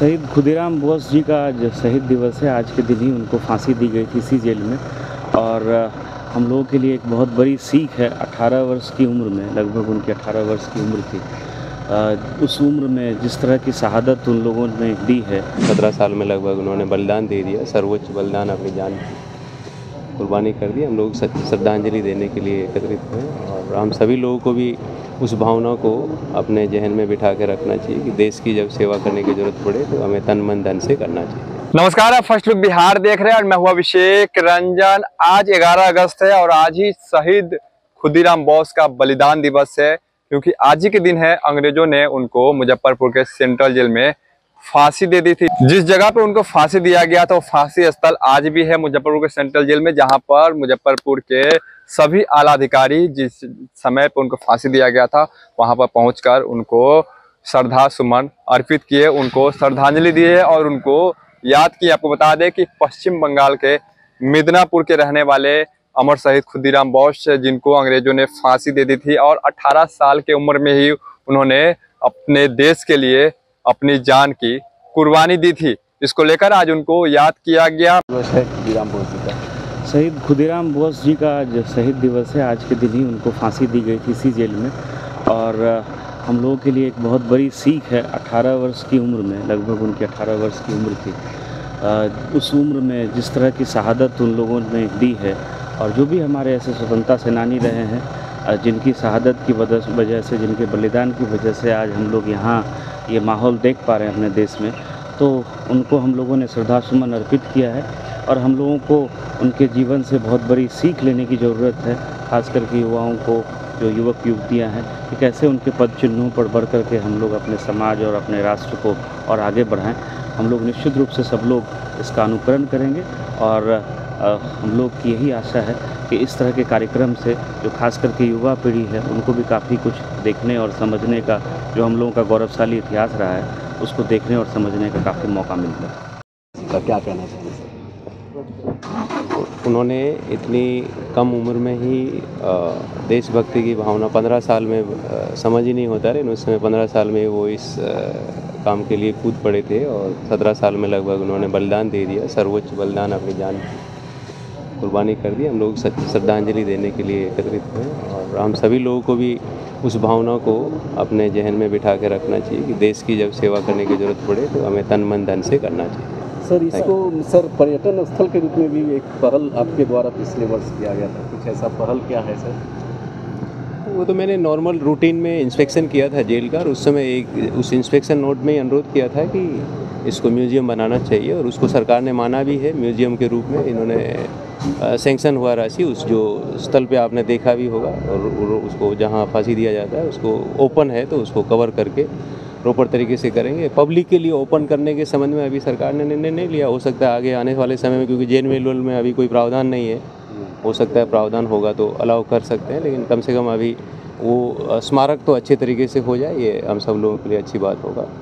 शहीद खुदीराम बोस जी का आज शहीद दिवस है। आज के दिन ही उनको फांसी दी गई थी इसी जेल में। और हम लोगों के लिए एक बहुत बड़ी सीख है। 18 वर्ष की उम्र में, लगभग उनकी 18 वर्ष की उम्र थी, उस उम्र में जिस तरह की शहादत उन लोगों ने दी है। 17 साल में लगभग उन्होंने बलिदान दे दिया, सर्वोच्च बलिदान, अपनी जान की कुर्बानी कर दी। हम लोग श्रद्धांजलि देने के लिए एकत्रित हुए और हम सभी लोगों को भी उस भावना को अपने जहन में बिठा के रखना चाहिए कि देश की जब सेवा करने की जरूरत पड़े तो हमें तन मन धन से करना चाहिए। नमस्कार, आप फर्स्ट लुक बिहार देख रहे हैं और मैं हूं अभिषेक रंजन। आज 11 अगस्त है और आज ही शहीद खुदीराम बोस का बलिदान दिवस है, क्योंकि आज ही के दिन है अंग्रेजों ने उनको मुजफ्फरपुर के सेंट्रल जेल में फांसी दे दी थी। जिस जगह पे उनको फांसी दिया गया था वो फांसी स्थल आज भी है मुजफ्फरपुर के सेंट्रल जेल में, जहां पर मुजफ्फरपुर के सभी आला अधिकारी जिस समय पर उनको फांसी दिया गया था वहां पर पहुंचकर उनको श्रद्धा सुमन अर्पित किए, उनको श्रद्धांजलि दिए और उनको याद किए। आपको बता दें कि पश्चिम बंगाल के मिदनापुर के रहने वाले अमर शहीद खुदीराम बोस, जिनको अंग्रेजों ने फांसी दे दी थी और 18 साल की उम्र में ही उन्होंने अपने देश के लिए अपनी जान की कुर्बानी दी थी। इसको लेकर आज उनको याद किया गया। खुदीराम बोस जी का शहीद खुदीराम बोस जी का आज शहीद दिवस है। आज के दिन ही उनको फांसी दी गई थी इसी जेल में। और हम लोगों के लिए एक बहुत बड़ी सीख है। 18 वर्ष की उम्र में, लगभग उनकी 18 वर्ष की उम्र थी, उस उम्र में जिस तरह की शहादत उन लोगों ने दी है और जो भी हमारे ऐसे स्वतंत्रता सेनानी रहे हैं, जिनकी शहादत की वजह से, जिनके बलिदान की वजह से आज हम लोग यहाँ ये माहौल देख पा रहे हैं अपने देश में, तो उनको हम लोगों ने श्रद्धा सुमन अर्पित किया है। और हम लोगों को उनके जीवन से बहुत बड़ी सीख लेने की ज़रूरत है, खास करके युवाओं को, जो युवक युवतियां हैं, कि कैसे उनके पद चिन्हों पर बढ़ कर के हम लोग अपने समाज और अपने राष्ट्र को और आगे बढ़ाएं। हम लोग निश्चित रूप से सब लोग इसका अनुकरण करेंगे और हम लोग की यही आशा है कि इस तरह के कार्यक्रम से जो खास करके युवा पीढ़ी है उनको भी काफ़ी कुछ देखने और समझने का, जो हम लोगों का गौरवशाली इतिहास रहा है, उसको देखने और समझने का काफ़ी मौका मिलता है। क्या कहना चाहिए? उन्होंने इतनी कम उम्र में ही देशभक्ति की भावना 15 साल में समझ ही नहीं होता, लेकिन उस समय 15 साल में वो इस काम के लिए कूद पड़े थे और 17 साल में लगभग उन्होंने बलिदान दे दिया, सर्वोच्च बलिदान, अपनी जान की कुर्बानी कर दी। हम लोग श्रद्धांजलि देने के लिए एकत्रित हुए और हम सभी लोगों को भी उस भावना को अपने जहन में बिठा के रखना चाहिए कि देश की जब सेवा करने की ज़रूरत पड़े तो हमें तन मन धन से करना चाहिए। सर, इसको पर्यटन स्थल के रूप में भी एक पहल आपके द्वारा पिछले वर्ष किया गया था, कुछ ऐसा पहल क्या है सर? वो तो मैंने नॉर्मल रूटीन में इंस्पेक्शन किया था जेल का, और उस समय उस इंस्पेक्शन नोट में अनुरोध किया था कि इसको म्यूजियम बनाना चाहिए और उसको सरकार ने माना भी है म्यूजियम के रूप में। इन्होंने सैंक्शन हुआ राशि, उस जो स्थल पे आपने देखा भी होगा, और उसको जहाँ फांसी दिया जाता है उसको ओपन है तो उसको कवर करके प्रॉपर तरीके से करेंगे। पब्लिक के लिए ओपन करने के संबंध में अभी सरकार ने निर्णय नहीं लिया, हो सकता है आगे आने वाले समय में, क्योंकि जेल में अभी कोई प्रावधान नहीं है, हो सकता है प्रावधान होगा तो अलाउ कर सकते हैं, लेकिन कम से कम अभी वो स्मारक तो अच्छे तरीके से हो जाए, ये हम सब लोगों के लिए अच्छी बात होगा।